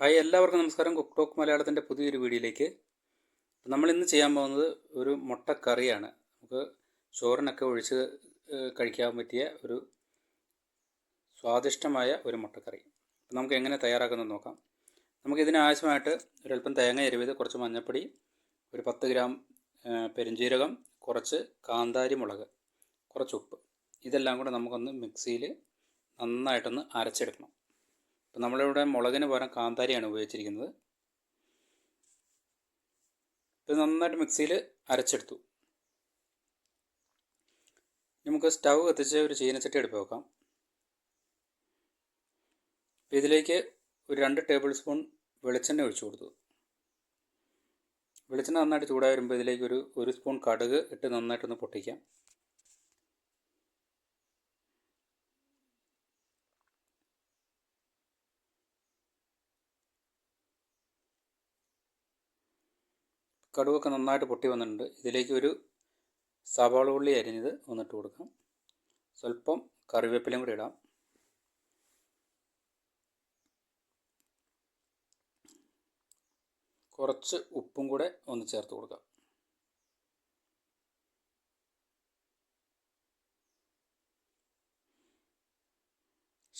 Hi, എല്ലാവർക്കും നമസ്കാരം. Cook talk മലയാളത്തിൻ്റെ പുതിയൊരു വീഡിയോയിലേക്ക്. നമ്മളിന്ന് ചെയ്യാൻ പോകുന്നത് ഒരു മുട്ടക്കറിയാണ്. നമുക്ക് ചോറിനൊക്കെ ഒഴിച്ച് കഴിക്കാൻ പറ്റിയ ഒരു സ്വാദിഷ്ടമായ ഒരു മുട്ടക്കറി. നമുക്ക് എങ്ങനെ തയ്യാറാക്കുന്നത് നോക്കാം. നമുക്കിതിന് ആവശ്യമായിട്ട് ഒരല്പം തേങ്ങ ചിരവിയത്, കുറച്ച് മഞ്ഞൾപ്പൊടി, ഒരു 10 ഗ്രാം പെരുംജീരകം, കുറച്ച് കാന്താരി മുളക്, കുറച്ച് ഉപ്പ്, ഇതെല്ലാം കൂടെ നമുക്കൊന്ന് മിക്സിയിൽ നന്നായിട്ടൊന്ന് അരച്ചെടുക്കണം. അപ്പോൾ നമ്മളിവിടെ മുളകിന് പകരം കാന്താരിയാണ് ഉപയോഗിച്ചിരിക്കുന്നത്. ഇത് നന്നായിട്ട് മിക്സിയിൽ അരച്ചെടുത്തു. നമുക്ക് സ്റ്റൗ കത്തിച്ച് ഒരു ചീനച്ചട്ടി അടുപ്പ് വെക്കാം. ഇതിലേക്ക് ഒരു 2 ടേബിൾ സ്പൂൺ വെളിച്ചെണ്ണ ഒഴിച്ചു കൊടുത്തു. വെളിച്ചെണ്ണ നന്നായിട്ട് ചൂടായി വരുമ്പോൾ ഇതിലേക്ക് ഒരു സ്പൂൺ കടുക് ഇട്ട് നന്നായിട്ടൊന്ന് പൊട്ടിക്കാം. കടുകൊക്കെ നന്നായിട്ട് പൊട്ടി വന്നിട്ടുണ്ട്. ഇതിലേക്ക് ഒരു സവാള ഉള്ളി അരിഞ്ഞത് ഒന്നിട്ട് കൊടുക്കാം. സ്വല്പം കറിവേപ്പിലയും കൂടി ഇടാം. കുറച്ച് ഉപ്പും കൂടെ ഒന്ന് ചേർത്ത് കൊടുക്കാം.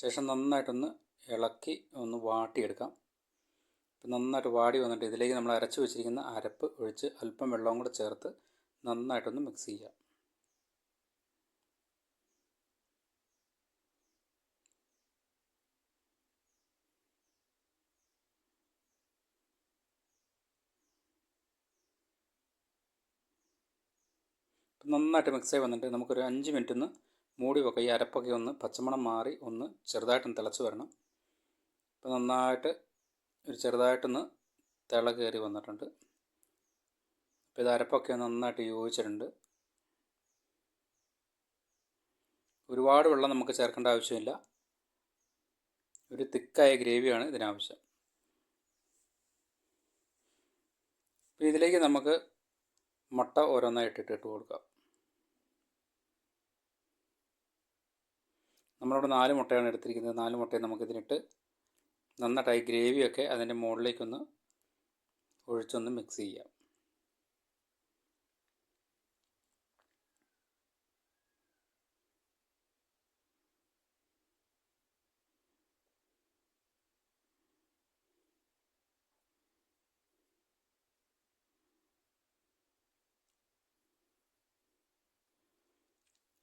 ശേഷം നന്നായിട്ടൊന്ന് ഇളക്കി ഒന്ന് വാട്ടിയെടുക്കാം. നന്നായിട്ട് വാടി വന്നിട്ട് ഇതിലേക്ക് നമ്മൾ അരച്ച് വെച്ചിരിക്കുന്ന അരപ്പ് ഒഴിച്ച് അല്പം വെള്ളവും കൂടെ ചേർത്ത് നന്നായിട്ടൊന്ന് മിക്സ് ചെയ്യാം. നന്നായിട്ട് മിക്സായി വന്നിട്ട് നമുക്കൊരു 5 മിനിറ്റ് ഒന്ന് മൂടി വെക്കാം. ഈ അരപ്പൊക്കെ ഒന്ന് പച്ചമണം മാറി ഒന്ന് ചെറുതായിട്ടൊന്ന് തിളച്ച് വരണം. അപ്പോൾ നന്നായിട്ട് ചെറുതായിട്ടൊന്ന് തിള കയറി വന്നിട്ടുണ്ട്. അപ്പോൾ ഇത് അരപ്പൊക്കെ നന്നായിട്ട് യോജിച്ചിട്ടുണ്ട്. ഒരുപാട് വെള്ളം നമുക്ക് ചേർക്കേണ്ട ആവശ്യമില്ല. ഒരു തിക്കായ ഗ്രേവിയാണ് ഇതിനാവശ്യം. അപ്പോൾ ഇതിലേക്ക് നമുക്ക് മുട്ട ഓരോന്നായിട്ട് ഇട്ട് കൊടുക്കാം. നമ്മളിവിടെ 4 മുട്ടയാണ് എടുത്തിരിക്കുന്നത്. 4 മുട്ടയും നമുക്കിതിനിട്ട് നന്നായിട്ട് ഗ്രേവിയൊക്കെ അതിൻ്റെ മുകളിലേക്കൊന്ന് ഒഴിച്ചൊന്ന് മിക്സ് ചെയ്യാം.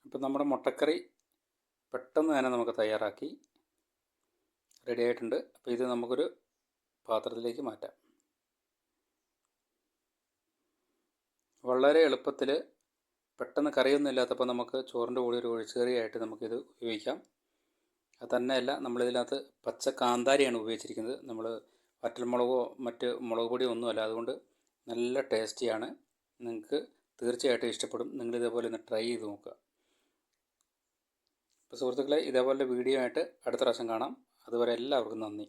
അപ്പോൾ നമ്മുടെ മുട്ടക്കറി പെട്ടെന്ന് തന്നെ നമുക്ക് തയ്യാറാക്കി റെഡി ആയിട്ടുണ്ട്. അപ്പോൾ ഇത് നമുക്കൊരു പാത്രത്തിലേക്ക് മാറ്റാം. വളരെ എളുപ്പത്തിൽ പെട്ടെന്ന് കറിയൊന്നും ഇല്ലാത്തപ്പോൾ നമുക്ക് ചോറിൻ്റെ കൂടെ ഒരു ഒഴിച്ചുകറിയായിട്ട് നമുക്കിത് ഉപയോഗിക്കാം. അത് തന്നെയല്ല, നമ്മളിതിനകത്ത് പച്ച കാന്താരിയാണ് ഉപയോഗിച്ചിരിക്കുന്നത്. നമ്മൾ വറ്റൽമുളകോ മറ്റ് മുളക് പൊടിയോ ഒന്നുമല്ല. അതുകൊണ്ട് നല്ല ടേസ്റ്റിയാണ്. നിങ്ങൾക്ക് തീർച്ചയായിട്ടും ഇഷ്ടപ്പെടും. നിങ്ങളിതേപോലെ ഒന്ന് ട്രൈ ചെയ്ത് നോക്കുക. അപ്പോൾ സുഹൃത്തുക്കളെ, ഇതേപോലെ വീഡിയോ ആയിട്ട് അടുത്ത പ്രാവശ്യം കാണാം. അതുവരെ എല്ലാവർക്കും നന്ദി.